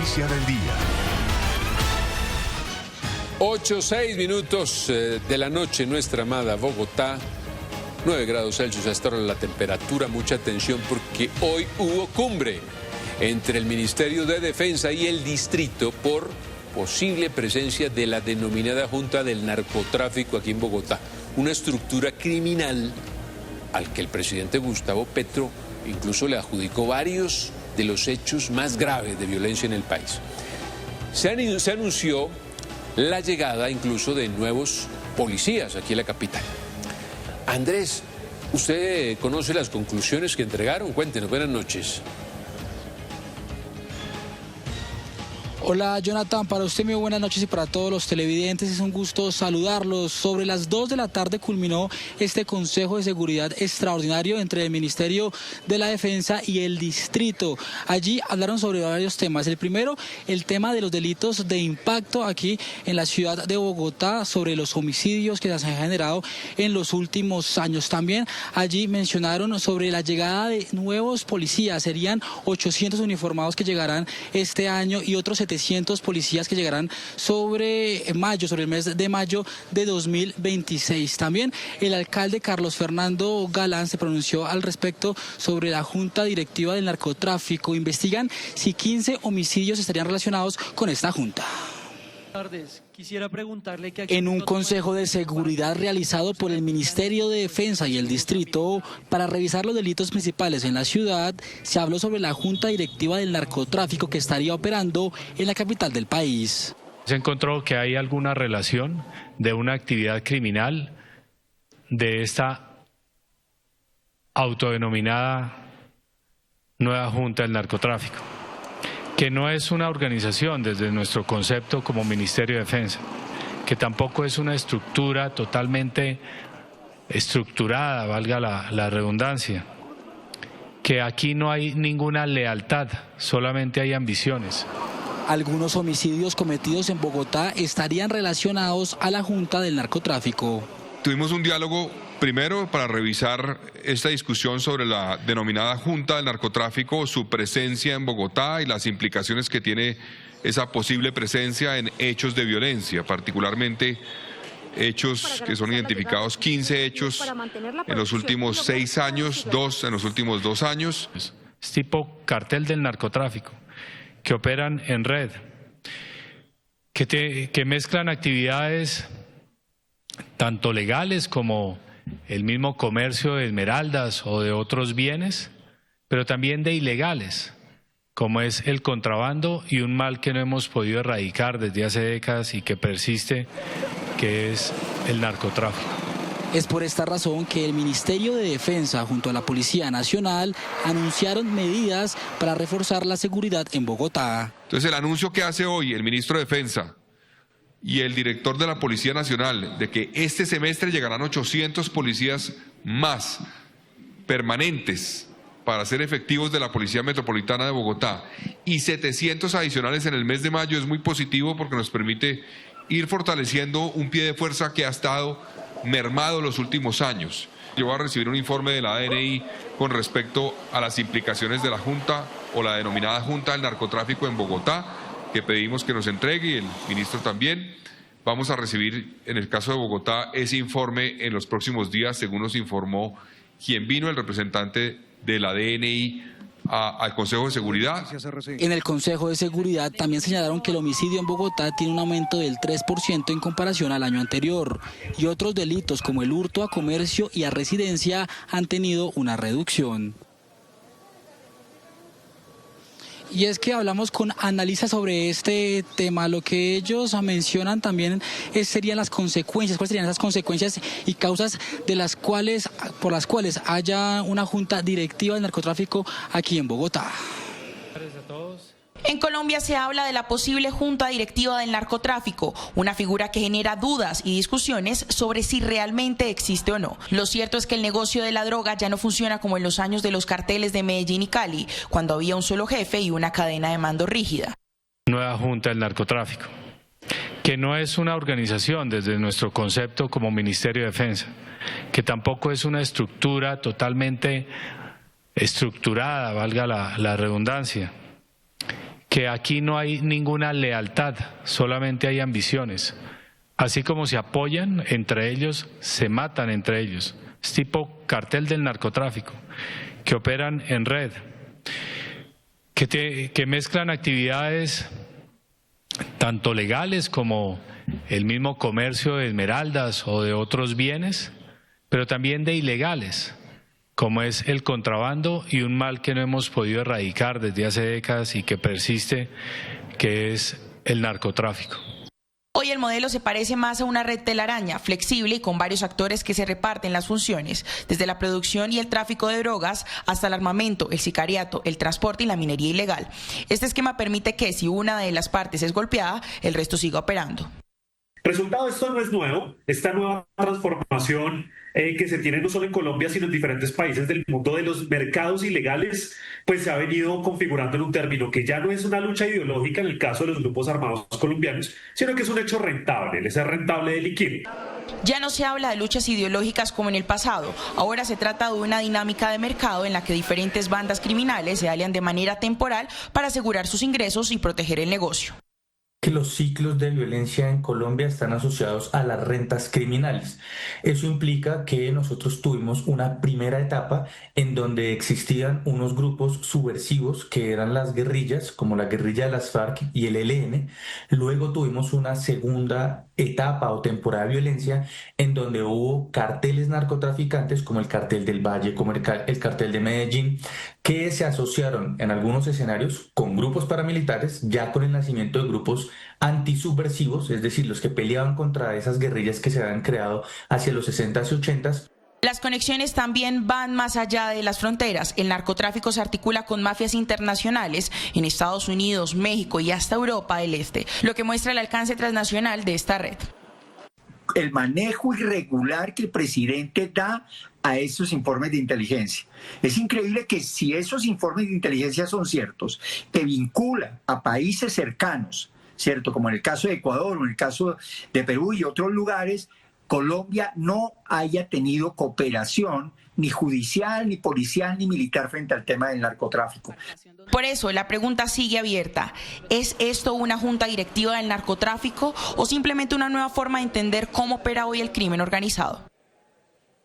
noticia del día. 8:06 de la noche en nuestra amada Bogotá. 9 grados Celsius hasta ahora la temperatura. Mucha atención porque hoy hubo cumbre entre el Ministerio de Defensa y el Distrito por posible presencia de la denominada Junta del Narcotráfico aquí en Bogotá. Una estructura criminal al que el presidente Gustavo Petro incluso le adjudicó varios de los hechos más graves de violencia en el país. Se anunció la llegada incluso de nuevos policías aquí en la capital. Andrés, ¿usted conoce las conclusiones que entregaron? Cuéntenos, buenas noches. Hola Jonathan, para usted muy buenas noches y para todos los televidentes, es un gusto saludarlos. Sobre las 2 de la tarde culminó este Consejo de Seguridad extraordinario entre el Ministerio de la Defensa y el Distrito. Allí hablaron sobre varios temas. El primero, el tema de los delitos de impacto aquí en la ciudad de Bogotá, sobre los homicidios que se han generado en los últimos años. También allí mencionaron sobre la llegada de nuevos policías, serían 800 uniformados que llegarán este año y otros 700 policías que llegarán sobre el mes de mayo de 2026. También el alcalde Carlos Fernando Galán se pronunció al respecto sobre la Junta Directiva del Narcotráfico. Investigan si 15 homicidios estarían relacionados con esta junta. Quisiera preguntarle que aquí en un consejo de seguridad realizado por el Ministerio de Defensa y el Distrito para revisar los delitos principales en la ciudad, se habló sobre la Junta Directiva del Narcotráfico que estaría operando en la capital del país. Se encontró que hay alguna relación de una actividad criminal de esta autodenominada nueva Junta del Narcotráfico, que no es una organización desde nuestro concepto como Ministerio de Defensa, que tampoco es una estructura totalmente estructurada, valga la redundancia, que aquí no hay ninguna lealtad, solamente hay ambiciones. Algunos homicidios cometidos en Bogotá estarían relacionados a la Junta del Narcotráfico. Tuvimos un diálogo primero para revisar esta discusión sobre la denominada Junta del Narcotráfico, su presencia en Bogotá y las implicaciones que tiene esa posible presencia en hechos de violencia, particularmente hechos que son identificados, 15 hechos en los últimos 6 años, 2 en los últimos 2 años. Es tipo cartel del narcotráfico, que operan en red, que mezclan actividades tanto legales como el mismo comercio de esmeraldas o de otros bienes, pero también de ilegales, como es el contrabando y un mal que no hemos podido erradicar desde hace décadas y que persiste, que es el narcotráfico. Es por esta razón que el Ministerio de Defensa junto a la Policía Nacional anunciaron medidas para reforzar la seguridad en Bogotá. Entonces el anuncio que hace hoy el ministro de Defensa y el director de la Policía Nacional de que este semestre llegarán 800 policías más permanentes para ser efectivos de la Policía Metropolitana de Bogotá y 700 adicionales en el mes de mayo es muy positivo porque nos permite ir fortaleciendo un pie de fuerza que ha estado mermado los últimos años. Yo voy a recibir un informe de la DNI con respecto a las implicaciones de la Junta o la denominada Junta del Narcotráfico en Bogotá, que pedimos que nos entregue y el ministro también. Vamos a recibir, en el caso de Bogotá, ese informe en los próximos días, según nos informó quien vino, el representante de la DNI al Consejo de Seguridad. En el Consejo de Seguridad también señalaron que el homicidio en Bogotá tiene un aumento del 3% en comparación al año anterior y otros delitos como el hurto a comercio y a residencia han tenido una reducción. Y es que hablamos con analistas sobre este tema. Lo que ellos mencionan también serían las consecuencias, cuáles serían esas consecuencias y causas por las cuales haya una junta directiva del narcotráfico aquí en Bogotá. En Colombia se habla de la posible junta directiva del narcotráfico, una figura que genera dudas y discusiones sobre si realmente existe o no. Lo cierto es que el negocio de la droga ya no funciona como en los años de los carteles de Medellín y Cali, cuando había un solo jefe y una cadena de mando rígida. Nueva Junta del Narcotráfico, que no es una organización desde nuestro concepto como Ministerio de Defensa, que tampoco es una estructura totalmente estructurada, valga la redundancia, que aquí no hay ninguna lealtad, solamente hay ambiciones. Así como se apoyan entre ellos, se matan entre ellos. Es tipo cartel del narcotráfico, que operan en red, que mezclan actividades tanto legales como el mismo comercio de esmeraldas o de otros bienes, pero también de ilegales, como es el contrabando y un mal que no hemos podido erradicar desde hace décadas y que persiste, que es el narcotráfico. Hoy el modelo se parece más a una red telaraña, flexible y con varios actores que se reparten las funciones, desde la producción y el tráfico de drogas hasta el armamento, el sicariato, el transporte y la minería ilegal. Este esquema permite que, si una de las partes es golpeada, el resto siga operando. Resultado, esto no es nuevo, esta nueva transformación que se tiene no solo en Colombia, sino en diferentes países del mundo de los mercados ilegales, pues se ha venido configurando en un término que ya no es una lucha ideológica en el caso de los grupos armados colombianos, sino que es un hecho rentable, les es rentable delinquir. Ya no se habla de luchas ideológicas como en el pasado, ahora se trata de una dinámica de mercado en la que diferentes bandas criminales se alian de manera temporal para asegurar sus ingresos y proteger el negocio. Que los ciclos de violencia en Colombia están asociados a las rentas criminales. Eso implica que nosotros tuvimos una primera etapa en donde existían unos grupos subversivos que eran las guerrillas, como la guerrilla de las FARC y el ELN. Luego tuvimos una segunda etapa o temporada de violencia en donde hubo carteles narcotraficantes como el cartel del Valle, como el cartel de Medellín, que se asociaron en algunos escenarios con grupos paramilitares, ya con el nacimiento de grupos antisubversivos, es decir, los que peleaban contra esas guerrillas que se habían creado hacia los 60s y 80s. Las conexiones también van más allá de las fronteras. El narcotráfico se articula con mafias internacionales en Estados Unidos, México y hasta Europa del Este, lo que muestra el alcance transnacional de esta red. El manejo irregular que el presidente da a esos informes de inteligencia. Es increíble que si esos informes de inteligencia son ciertos, que vincula a países cercanos, ¿cierto? Como en el caso de Ecuador o en el caso de Perú y otros lugares, Colombia no haya tenido cooperación ni judicial, ni policial, ni militar frente al tema del narcotráfico. Por eso la pregunta sigue abierta. ¿Es esto una junta directiva del narcotráfico o simplemente una nueva forma de entender cómo opera hoy el crimen organizado?